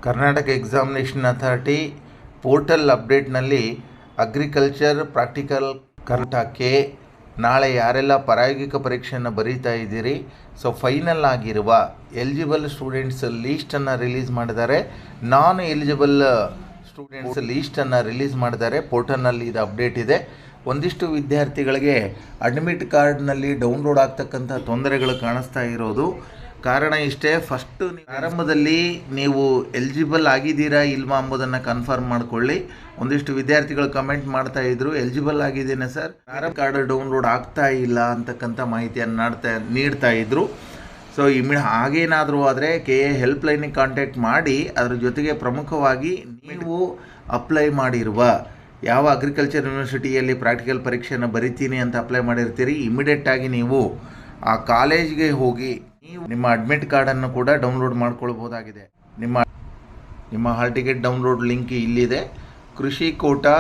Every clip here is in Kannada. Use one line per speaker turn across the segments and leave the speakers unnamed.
ಕರ್ನಾಟಕ ಎಕ್ಸಾಮಿನೇಷನ್ ಅಥಾರಿಟಿ ಪೋರ್ಟಲ್ ಅಪ್ಡೇಟ್ನಲ್ಲಿ ಅಗ್ರಿಕಲ್ಚರ್ ಪ್ರಾಕ್ಟಿಕಲ್ ಕರ್ನಾಟಕಕ್ಕೆ ನಾಳೆ ಯಾರೆಲ್ಲ ಪ್ರಾಯೋಗಿಕ ಪರೀಕ್ಷೆಯನ್ನು ಬರೀತಾ ಇದ್ದೀರಿ, ಸೊ ಫೈನಲ್ ಆಗಿರುವ ಎಲಿಜಿಬಲ್ ಸ್ಟೂಡೆಂಟ್ಸ್ ಲೀಸ್ಟನ್ನು ರಿಲೀಸ್ ಮಾಡಿದ್ದಾರೆ. ನಾನ್ ಎಲಿಜಿಬಲ್ ಸ್ಟೂಡೆಂಟ್ಸ್ ಲೀಸ್ಟನ್ನು ರಿಲೀಸ್ ಮಾಡಿದ್ದಾರೆ. ಪೋರ್ಟಲ್ನಲ್ಲಿ ಇದು ಅಪ್ಡೇಟ್ ಇದೆ. ಒಂದಿಷ್ಟು ವಿದ್ಯಾರ್ಥಿಗಳಿಗೆ ಅಡ್ಮಿಟ್ ಕಾರ್ಡ್ನಲ್ಲಿ ಡೌನ್ಲೋಡ್ ಆಗ್ತಕ್ಕಂಥ ತೊಂದರೆಗಳು ಕಾಣಿಸ್ತಾ ಇರೋದು ಕಾರಣ ಇಷ್ಟೇ. ಫಸ್ಟು ಆರಂಭದಲ್ಲಿ ನೀವು ಎಲಿಜಿಬಲ್ ಆಗಿದ್ದೀರಾ ಇಲ್ವಾ ಎಂಬುದನ್ನು ಕನ್ಫರ್ಮ್ ಮಾಡ್ಕೊಳ್ಳಿ. ಒಂದಿಷ್ಟು ವಿದ್ಯಾರ್ಥಿಗಳು ಕಮೆಂಟ್ ಮಾಡ್ತಾ ಇದ್ರು, ಎಲಿಜಿಬಲ್ ಆಗಿದ್ದೇನೆ ಸರ್, ಆಧಾರ್ ಕಾರ್ಡ್ ಡೌನ್ಲೋಡ್ ಆಗ್ತಾ ಇಲ್ಲ ಅಂತಕ್ಕಂಥ ಮಾಹಿತಿಯನ್ನು ನೀಡ್ತಾ ಇದ್ರು. ಸೊ ಹಾಗೇನಾದರೂ ಆದರೆ KA ಹೆಲ್ಪ್ಲೈನಿಗೆ ಕಾಂಟ್ಯಾಕ್ಟ್ ಮಾಡಿ ಅದರ ಜೊತೆಗೆ ಪ್ರಮುಖವಾಗಿ ನೀವು ಅಪ್ಲೈ ಮಾಡಿರುವ ಯಾವ ಅಗ್ರಿಕಲ್ಚರ್ ಯೂನಿವರ್ಸಿಟಿಯಲ್ಲಿ ಪ್ರಾಕ್ಟಿಕಲ್ ಪರೀಕ್ಷೆಯನ್ನು ಬರಿತೀನಿ ಅಂತ ಅಪ್ಲೈ ಮಾಡಿರ್ತೀರಿ, ಇಮಿಡಿಯೇಟಾಗಿ ನೀವು ಆ ಕಾಲೇಜ್ಗೆ ಹೋಗಿ ನೀವು ನಿಮ್ಮ ಅಡ್ಮಿಟ್ ಕಾರ್ಡನ್ನು ಕೂಡ ಡೌನ್ಲೋಡ್ ಮಾಡ್ಕೊಳ್ಬೋದಾಗಿದೆ. ನಿಮ್ಮ ಹಾಲ್ ಟಿಕೆಟ್ ಡೌನ್ಲೋಡ್ ಲಿಂಕ್ ಇಲ್ಲಿದೆ. ಕೃಷಿ ಕೋಟಾ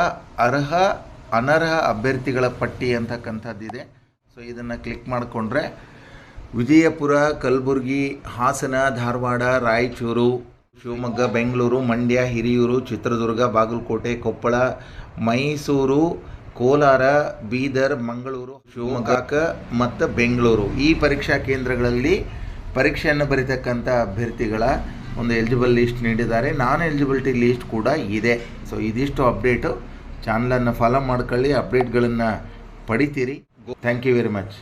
ಅನರ್ಹ ಅಭ್ಯರ್ಥಿಗಳ ಪಟ್ಟಿ ಅಂತಕ್ಕಂಥದ್ದಿದೆ. ಸೊ ಇದನ್ನು ಕ್ಲಿಕ್ ಮಾಡಿಕೊಂಡ್ರೆ ವಿಜಯಪುರ, ಕಲಬುರಗಿ, ಹಾಸನ, ಧಾರವಾಡ, ರಾಯಚೂರು, ಶಿವಮೊಗ್ಗ, ಬೆಂಗಳೂರು, ಮಂಡ್ಯ, ಹಿರಿಯೂರು, ಚಿತ್ರದುರ್ಗ, ಬಾಗಲಕೋಟೆ, ಕೊಪ್ಪಳ, ಮೈಸೂರು, ಕೋಲಾರ, ಬೀದರ್, ಮಂಗಳೂರು, ಶಿವಮೊಗ್ಗ ಮತ್ತು ಬೆಂಗಳೂರು ಈ ಪರೀಕ್ಷಾ ಕೇಂದ್ರಗಳಲ್ಲಿ ಪರೀಕ್ಷೆಯನ್ನು ಬರೀತಕ್ಕಂಥ ಅಭ್ಯರ್ಥಿಗಳ ಒಂದು ಎಲಿಜಿಬಲ್ ಲೀಸ್ಟ್ ನೀಡಿದ್ದಾರೆ. ನಾನ್ ಎಲಿಜಿಬಿಲಿಟಿ ಲೀಸ್ಟ್ ಕೂಡ ಇದೆ. ಸೊ ಇದಿಷ್ಟು ಅಪ್ಡೇಟು. ಚಾನಲನ್ನು ಫಾಲೋ ಮಾಡ್ಕೊಳ್ಳಿ, ಅಪ್ಡೇಟ್ಗಳನ್ನು ಪಡಿತೀರಿ. Thank you very much.